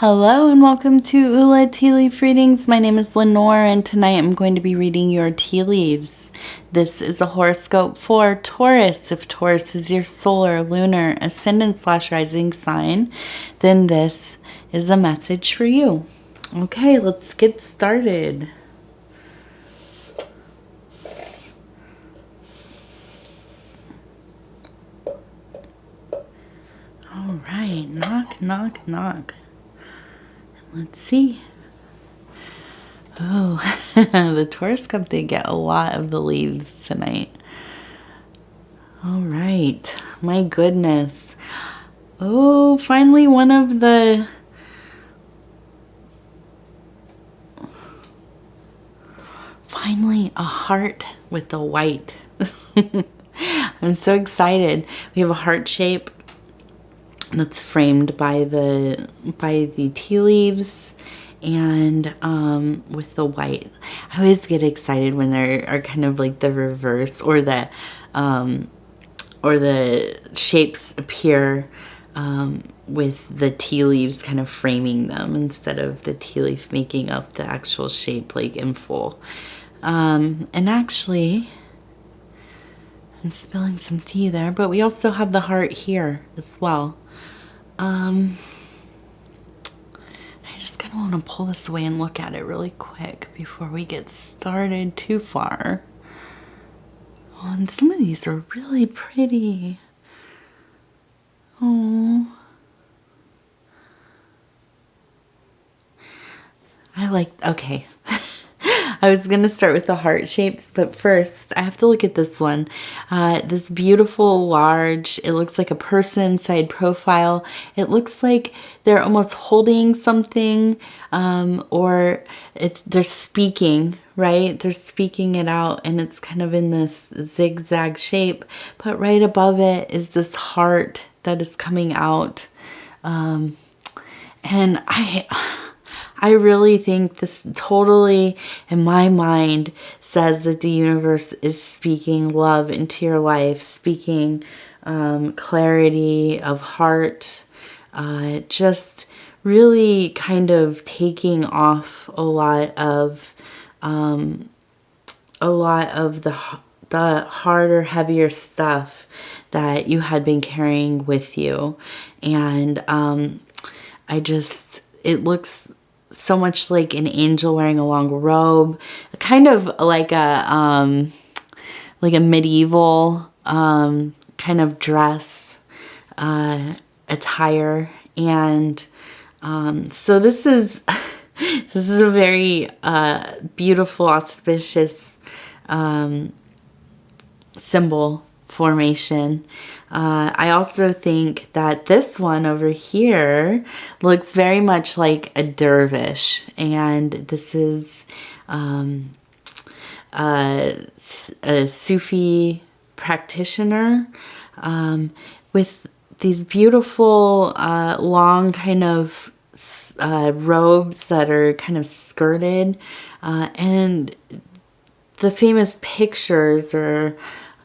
Hello and welcome to Ula Tea Leaf Readings. My name is Lenor and tonight I'm going to be reading your tea leaves. This is a horoscope for Taurus. If Taurus is your solar, lunar, ascendant/rising sign, then this is a message for you. Okay, let's get started. All right, knock, knock, knock. Let's see. Oh, the Taurus cup did get a lot of the leaves tonight. All right, my goodness. Oh, finally one of the... Finally a heart with the white. I'm so excited. We have a heart shape that's framed by the tea leaves and with the white. I always get excited when there are kind of like the reverse or the shapes appear with the tea leaves kind of framing them instead of the tea leaf making up the actual shape like in full. And actually, I'm spilling some tea there, but we also have the heart here as well. I just kind of want to pull this away and look at it really quick before we get started too far. Oh, and some of these are really pretty. Oh. Okay. I was going to start with the heart shapes, but first I have to look at this one. This beautiful large, it looks like a person side profile. It looks like they're almost holding something, or they're speaking, right? They're speaking it out and it's kind of in this zigzag shape, but right above it is this heart that is coming out. And I really think this totally, in my mind, says that the universe is speaking love into your life, speaking clarity of heart, just really kind of taking off a lot of the harder, heavier stuff that you had been carrying with you. And it looks so much like an angel wearing a long robe, kind of like a medieval kind of dress attire. And so this is this is a very beautiful, auspicious symbol formation. I also think that this one over here looks very much like a dervish, and this is a Sufi practitioner with these beautiful long kind of robes that are kind of skirted, and the famous pictures or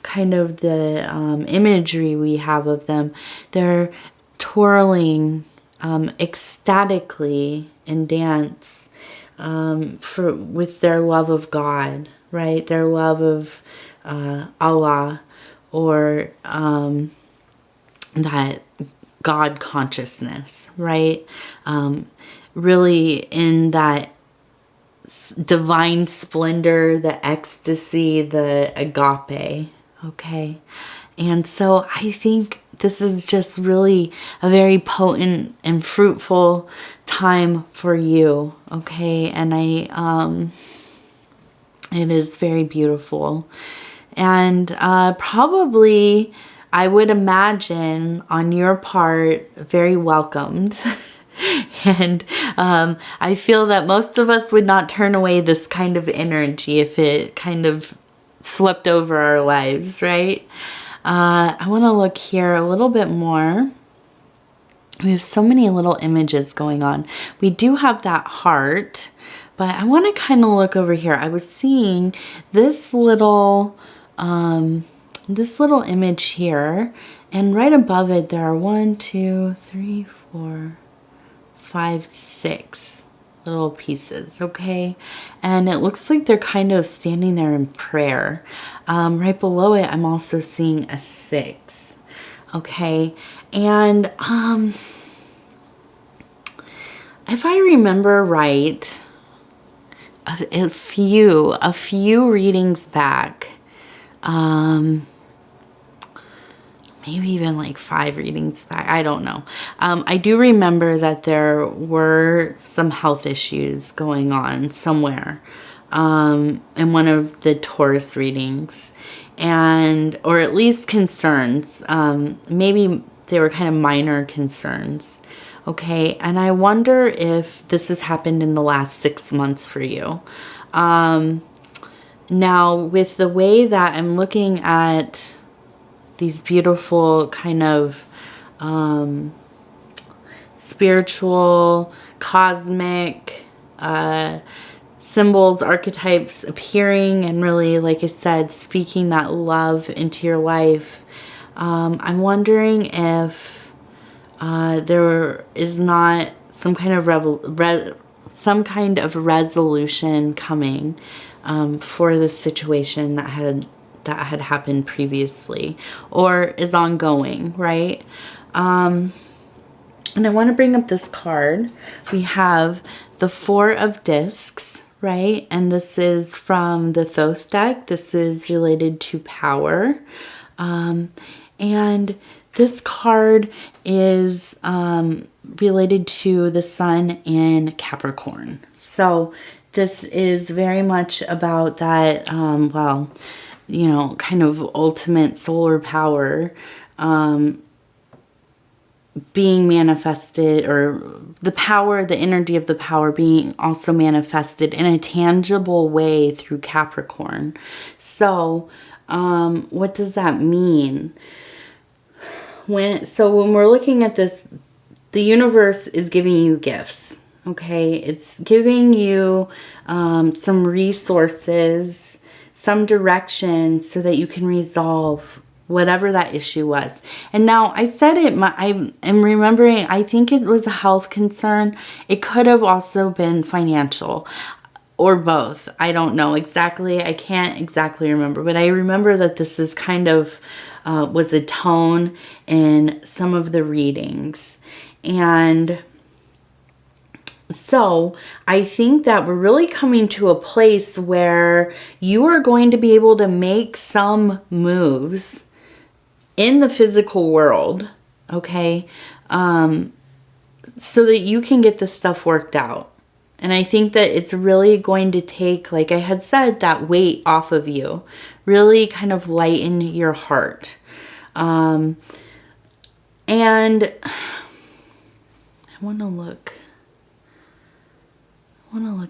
kind of the imagery we have of them, they're twirling ecstatically in dance with their love of God, right? Their love of Allah, or that God consciousness, right? Really in that divine splendor, the ecstasy, the agape. Okay. And so I think this is just really a very potent and fruitful time for you. Okay. And it is very beautiful. And probably, I would imagine on your part, very welcomed. And I feel that most of us would not turn away this kind of energy if it kind of swept over our lives, right? I want to look here a little bit more. We have so many little images going on. We do have that heart, but I want to kind of look over here. I was seeing this little image here, and right above it there are 1, 2, 3, 4, 5, 6 little pieces, okay? And it looks like they're kind of standing there in prayer. Right below it, I'm also seeing a 6, okay? And if I remember right, a few readings back, maybe even like 5 readings back, I don't know. I do remember that there were some health issues going on somewhere in one of the Taurus readings, and or at least concerns. Maybe they were kind of minor concerns. Okay, and I wonder if this has happened in the last 6 months for you. Now, with the way that I'm looking at these beautiful kind of spiritual, cosmic symbols, archetypes appearing and really, like I said, speaking that love into your life, I'm wondering if there is not some kind of resolution coming for the situation that had happened previously or is ongoing, right? And I want to bring up this card. We have the 4 of Discs, right? And this is from the Thoth deck. This is related to power. And this card is related to the sun in Capricorn. So this is very much about that, well, you know, kind of ultimate solar power being manifested, or the power, the energy of the power being also manifested in a tangible way through Capricorn. So what does that mean? When we're looking at this, the universe is giving you gifts, okay? It's giving you some resources, some direction so that you can resolve whatever that issue was. And now I said it, I am remembering, I think it was a health concern. It could have also been financial or both. I don't know exactly. I can't exactly remember, but I remember that this is kind of was a tone in some of the readings. And so I think that we're really coming to a place where you are going to be able to make some moves in the physical world, okay, so that you can get this stuff worked out. And I think that it's really going to take, like I had said, that weight off of you. Really kind of lighten your heart. And I want to look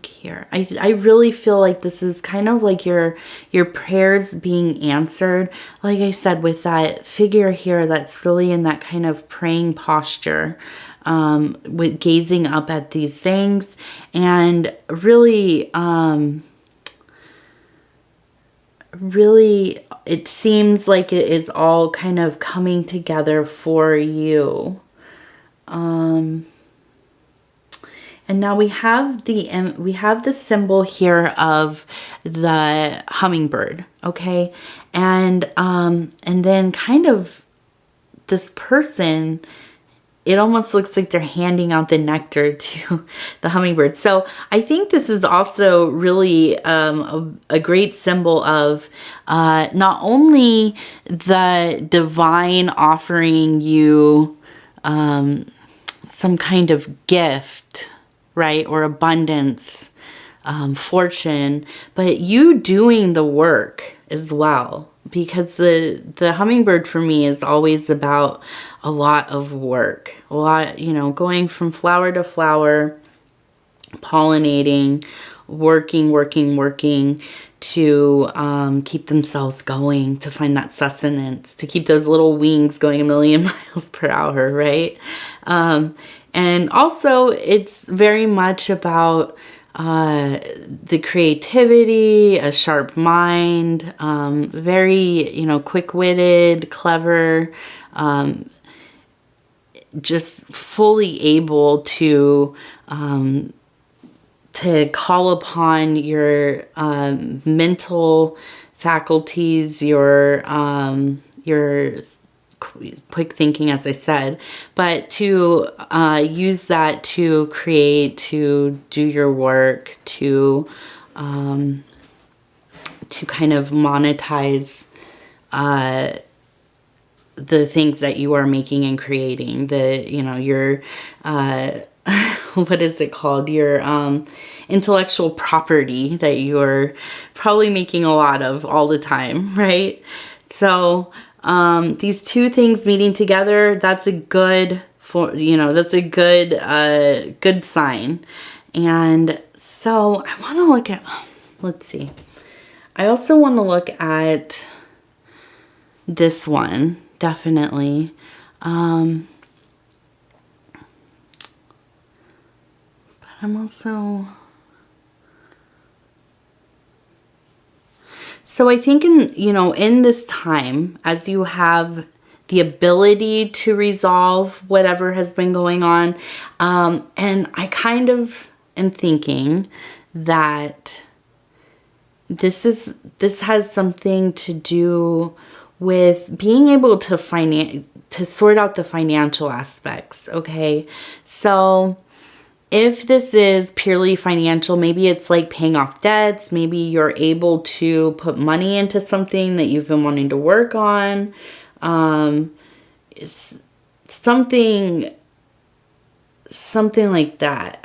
here. I really feel like this is kind of like your prayers being answered. Like I said, with that figure here that's really in that kind of praying posture, with gazing up at these things, and really, really, it seems like it is all kind of coming together for you. And now we have the symbol here of the hummingbird, okay? And then kind of this person, it almost looks like they're handing out the nectar to the hummingbird. So I think this is also really a great symbol of not only the divine offering you some kind of gift, right, or abundance, fortune, but you doing the work as well. Because the hummingbird for me is always about a lot of work, a lot, you know, going from flower to flower, pollinating, working to keep themselves going, to find that sustenance, to keep those little wings going a million miles per hour, right? And also it's very much about the creativity, a sharp mind, very, you know, quick-witted, clever, just fully able to call upon your mental faculties, your quick thinking, as I said, but to use that to create, to do your work, to kind of monetize the things that you are making and creating. Your what is it called? Your intellectual property that you're probably making a lot of all the time, right? So these two things meeting together, that's a good good sign. And so I want to look at, let's see. I also want to look at this one, definitely. But I'm also... So I think in this time, as you have the ability to resolve whatever has been going on, and I kind of am thinking that this has something to do with being able to sort out the financial aspects, okay? So if this is purely financial, maybe it's like paying off debts, maybe you're able to put money into something that you've been wanting to work on. It's something like that.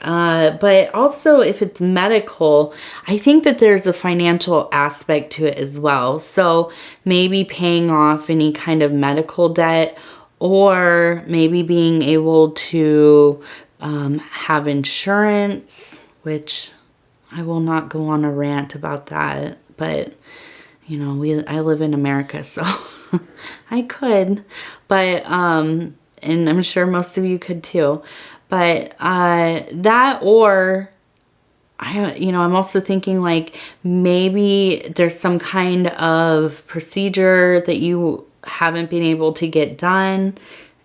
But also if it's medical, I think that there's a financial aspect to it as well. So maybe paying off any kind of medical debt, or maybe being able to have insurance, which I will not go on a rant about that, but I live in America, so I could, but and I'm sure most of you could too. But that, or I'm also thinking like maybe there's some kind of procedure that you haven't been able to get done.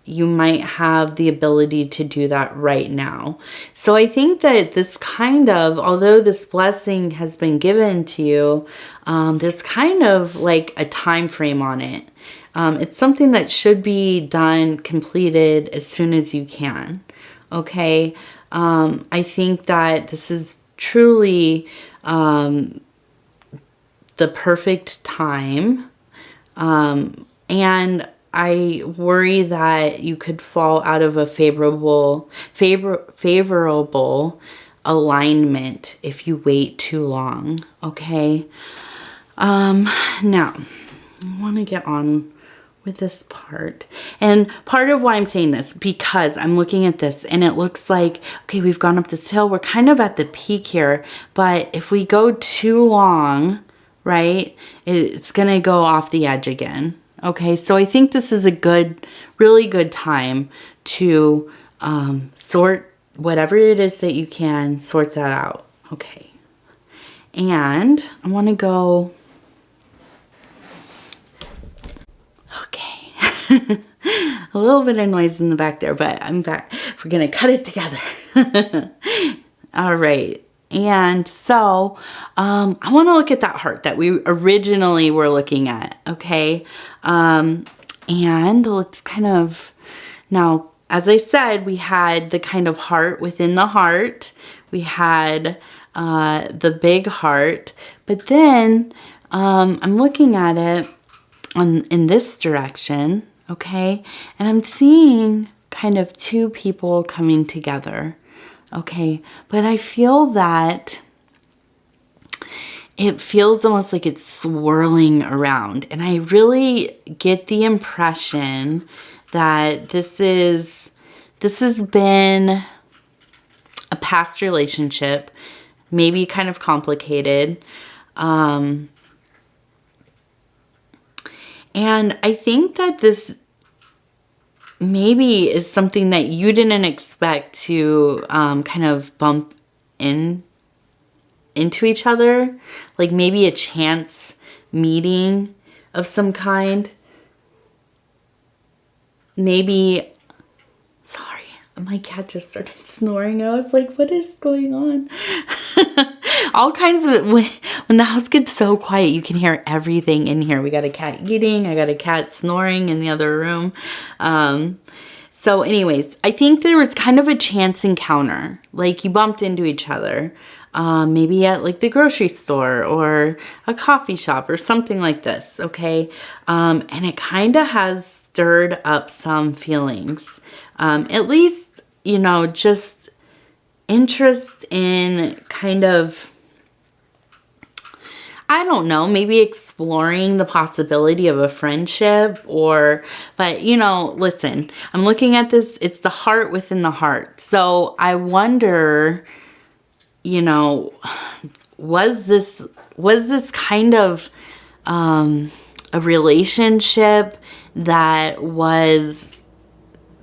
You might have the ability to do that right now. So I think that this kind of, although this blessing has been given to you, there's kind of like a time frame on it. It's something that should be done, completed as soon as you can. Okay. I think that this is truly the perfect time. And I worry that you could fall out of a favorable alignment if you wait too long. Okay. Now I want to get on with this part. And part of why I'm saying this, because I'm looking at this and it looks like, okay, we've gone up this hill. We're kind of at the peak here, but if we go too long, right, it's going to go off the edge again. Okay, so I think this is a really good time to sort whatever it is that you can, sort that out. Okay, and I want to go... Okay, a little bit of noise in the back there, but I'm back. We're going to cut it together. All right. And so I want to look at that heart that we originally were looking at, okay? And let's kind of, now, as I said, we had the kind of heart within the heart. We had the big heart. But then I'm looking at it in this direction, okay? And I'm seeing kind of two people coming together. Okay, but I feel that it feels almost like it's swirling around. And I really get the impression that this has been a past relationship, maybe kind of complicated. And I think that this maybe is something that you didn't expect to kind of bump into each other, like maybe a chance meeting of some kind. Maybe, my cat just started snoring. I was like, what is going on? All kinds of, when the house gets so quiet, you can hear everything in here. We got a cat eating. I got a cat snoring in the other room. So anyways, I think there was kind of a chance encounter. Like you bumped into each other. Maybe at like the grocery store or a coffee shop or something like this, okay? And it kind of has stirred up some feelings. At least, you know, just interest in kind of, I don't know, maybe exploring the possibility of a friendship but you know, listen, I'm looking at this, it's the heart within the heart. So I wonder, you know, was this kind of a relationship that was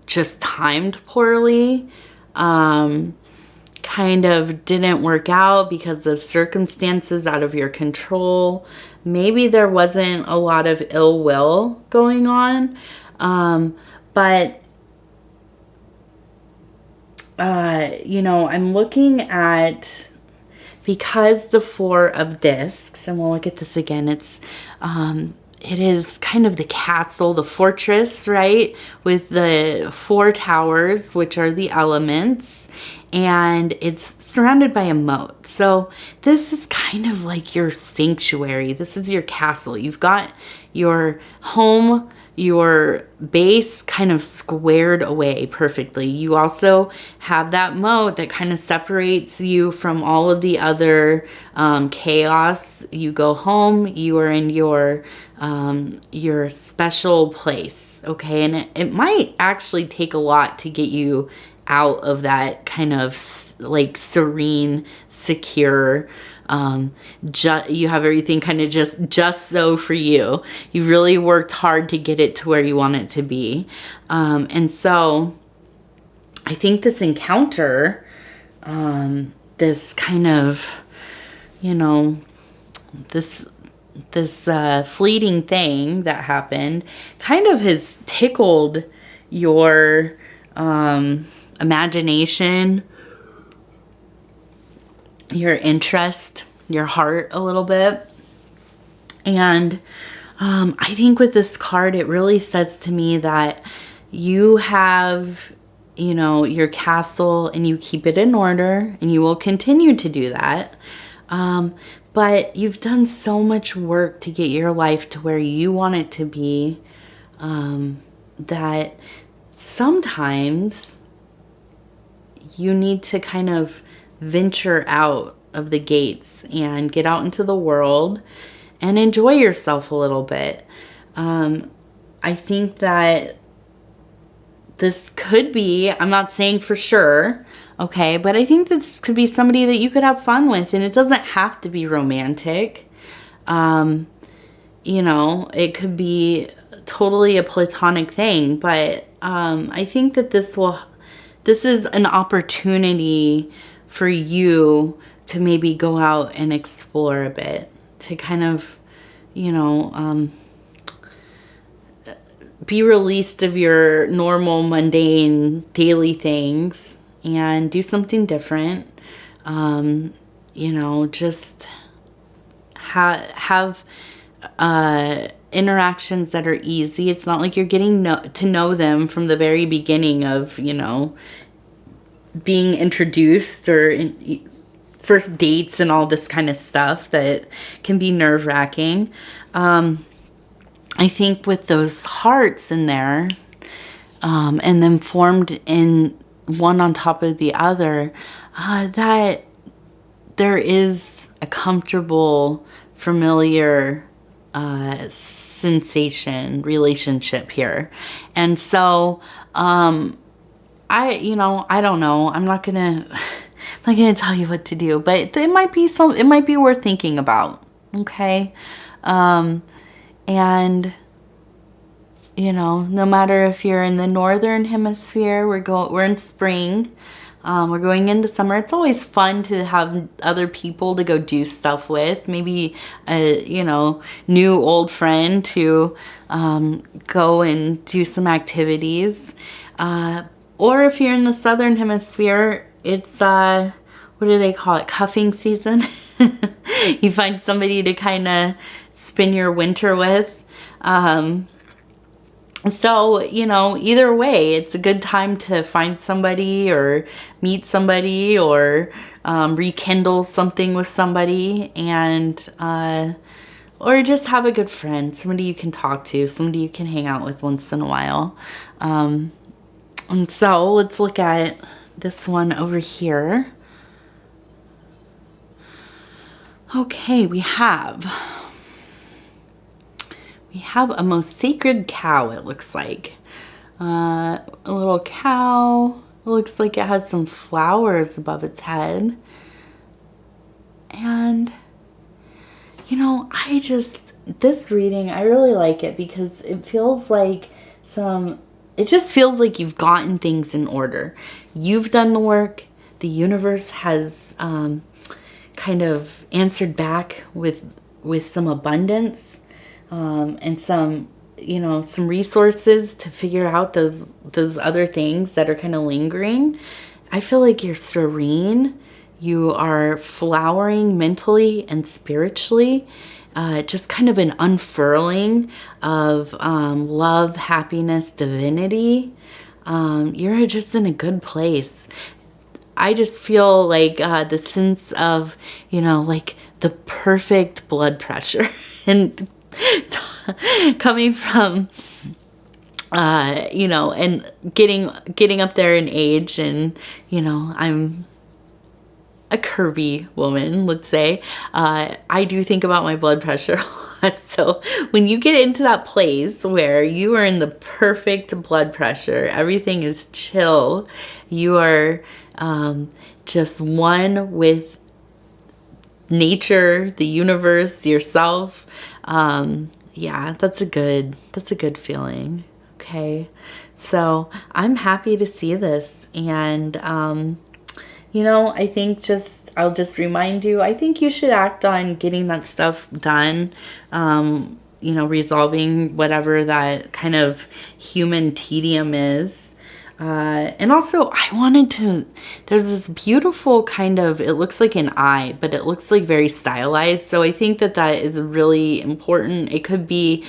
just timed poorly, kind of didn't work out because of circumstances out of your control. Maybe there wasn't a lot of ill will going on, but you know, I'm looking at, because the Four of Discs, and we'll look at this again, it is kind of the castle, the fortress, right? With the 4 towers, which are the elements, and it's surrounded by a moat. So this is kind of like your sanctuary. This is your castle. You've got your home, your base kind of squared away perfectly. You also have that moat that kind of separates you from all of the other chaos. You go home, you are in your special place, okay? And it might actually take a lot to get you out of that kind of like serene, secure, you have everything kind of just so for you. You really worked hard to get it to where you want it to be. And so I think this encounter, this kind of, you know, this fleeting thing that happened kind of has tickled your imagination, your interest, your heart a little bit. And I think with this card, it really says to me that you have, you know, your castle and you keep it in order, and you will continue to do that. But you've done so much work to get your life to where you want it to be, that sometimes you need to kind of venture out of the gates and get out into the world and enjoy yourself a little bit. I think that this could be, I'm not saying for sure, okay, but I think this could be somebody that you could have fun with, and it doesn't have to be romantic. You know, it could be totally a platonic thing, but I think that this is an opportunity for you to maybe go out and explore a bit, to kind of, you know, be released of your normal, mundane, daily things and do something different. You know, just have interactions that are easy. It's not like you're getting to know them from the very beginning of, you know, being introduced, or first dates and all this kind of stuff that can be nerve-wracking. I think with those hearts in there, and then formed in one on top of the other, that there is a comfortable, familiar sensation, relationship here. And so I don't know. I'm not gonna tell you what to do, but it might be worth thinking about. Okay. And you know, no matter if you're in the northern hemisphere, we're in spring. We're going into summer. It's always fun to have other people to go do stuff with. Maybe a, you know, new old friend to go and do some activities. Or if you're in the southern hemisphere, it's what do they call it? Cuffing season. You find somebody to kind of spend your winter with. So, you know, either way, it's a good time to find somebody or meet somebody or rekindle something with somebody, and or just have a good friend, somebody you can talk to, somebody you can hang out with once in a while. And so let's look at this one over here. Okay, we have a most sacred cow, it looks like. A little cow. It looks like it has some flowers above its head. And, you know, this reading, I really like it because it feels like it just feels like you've gotten things in order. You've done the work. The universe has kind of answered back with some abundance. And some, you know, some resources to figure out those other things that are kind of lingering. I feel like you're serene. You are flowering mentally and spiritually. Just kind of an unfurling of love, happiness, divinity. You're just in a good place. I just feel like the sense of, you know, like the perfect blood pressure. And coming from you know, and getting up there in age, and you know, I'm a curvy woman, let's say. I do think about my blood pressure a lot. So when you get into that place where you are in the perfect blood pressure, everything is chill, you are just one with nature, the universe, yourself. Yeah, that's a good feeling. Okay. So I'm happy to see this. And, you know, I think I'll just remind you, I think you should act on getting that stuff done. You know, resolving whatever that kind of human tedium is. And also there's this beautiful kind of, it looks like an eye, but it looks like very stylized. So I think that is really important. It could be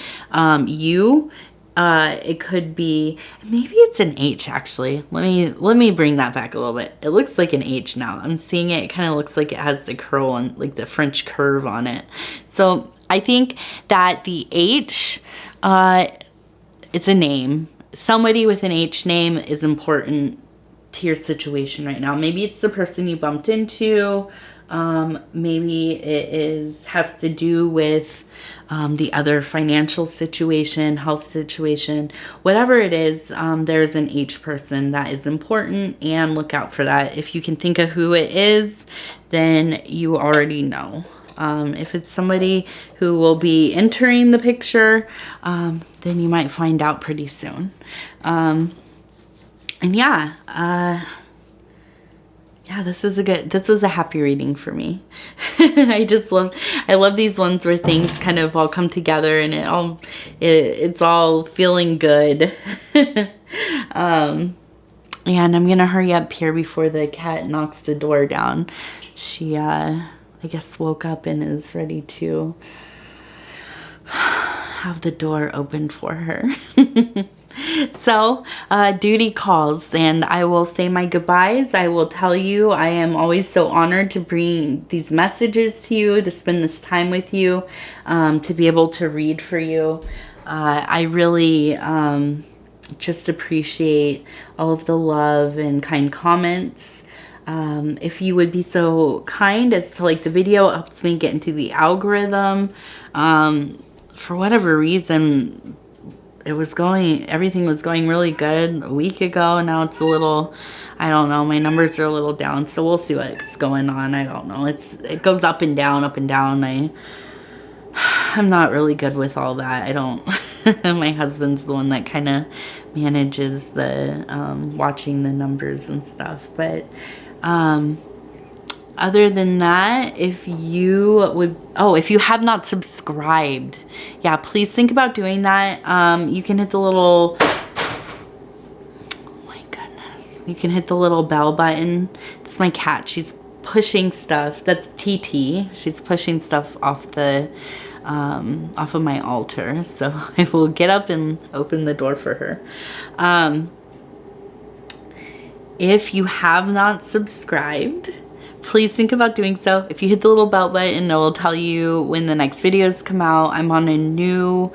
you. It could be, maybe it's an H actually. Let me bring that back a little bit. It looks like an H now. I'm seeing it. It kind of looks like it has the curl on, like the French curve on it. So I think that the H, it's a name. Somebody with an H name is important to your situation right now. Maybe it's the person you bumped into. Maybe it has to do with the other financial situation, health situation, whatever it is. There's an H person that is important, and look out for that. If you can think of who it is, then you already know. If it's somebody who will be entering the picture, then you might find out pretty soon. And yeah, this was a happy reading for me. I love these ones where things kind of all come together and it's all feeling good. And I'm gonna hurry up here before the cat knocks the door down. She, I guess, woke up and is ready to have the door opened for her. So, duty calls, and I will say my goodbyes. I will tell you I am always so honored to bring these messages to you, to spend this time with you, to be able to read for you. I really just appreciate all of the love and kind comments. If you would be so kind as to like the video, it helps me get into the algorithm. For whatever reason, everything was going really good a week ago. Now it's a little, I don't know, my numbers are a little down, so we'll see what's going on. I don't know. It goes up and down, up and down. I'm not really good with all that. I don't, my husband's the one that kind of manages the, watching the numbers and stuff. But, other than that, if you have not subscribed, yeah, please think about doing that. You can hit the little, oh my goodness, you can hit the little bell button. That's my cat. She's pushing stuff. That's TT. She's pushing stuff off of my altar. So I will get up and open the door for her. If you have not subscribed, please think about doing so. If you hit the little bell button, it will tell you when the next videos come out. I'm on a new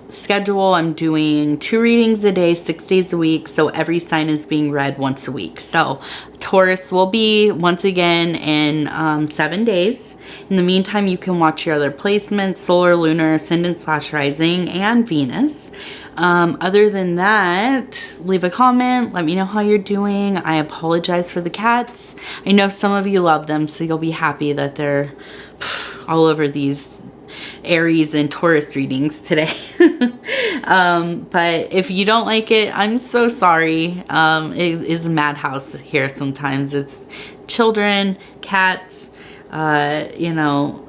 schedule. I'm doing 2 readings a day, 6 days a week. So every sign is being read once a week. So Taurus will be once again in 7 days. In the meantime, you can watch your other placements, solar, lunar, ascendant / rising, and Venus. Other than that, leave a comment. Let me know how you're doing. I apologize for the cats. I know some of you love them, so you'll be happy that they're all over these Aries and Taurus readings today. But if you don't like it, I'm so sorry. It is a madhouse here sometimes. It's children, cats, you know,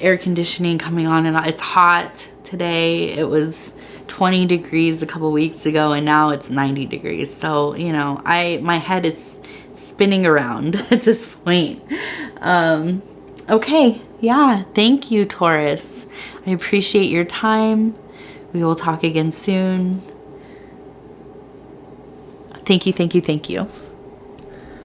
air conditioning coming on and on. It's hot today. It was 20 degrees a couple weeks ago and now it's 90 degrees. So, you know, my head is spinning around at this point. Okay. Yeah. Thank you, Taurus. I appreciate your time. We will talk again soon. Thank you. Thank you. Thank you.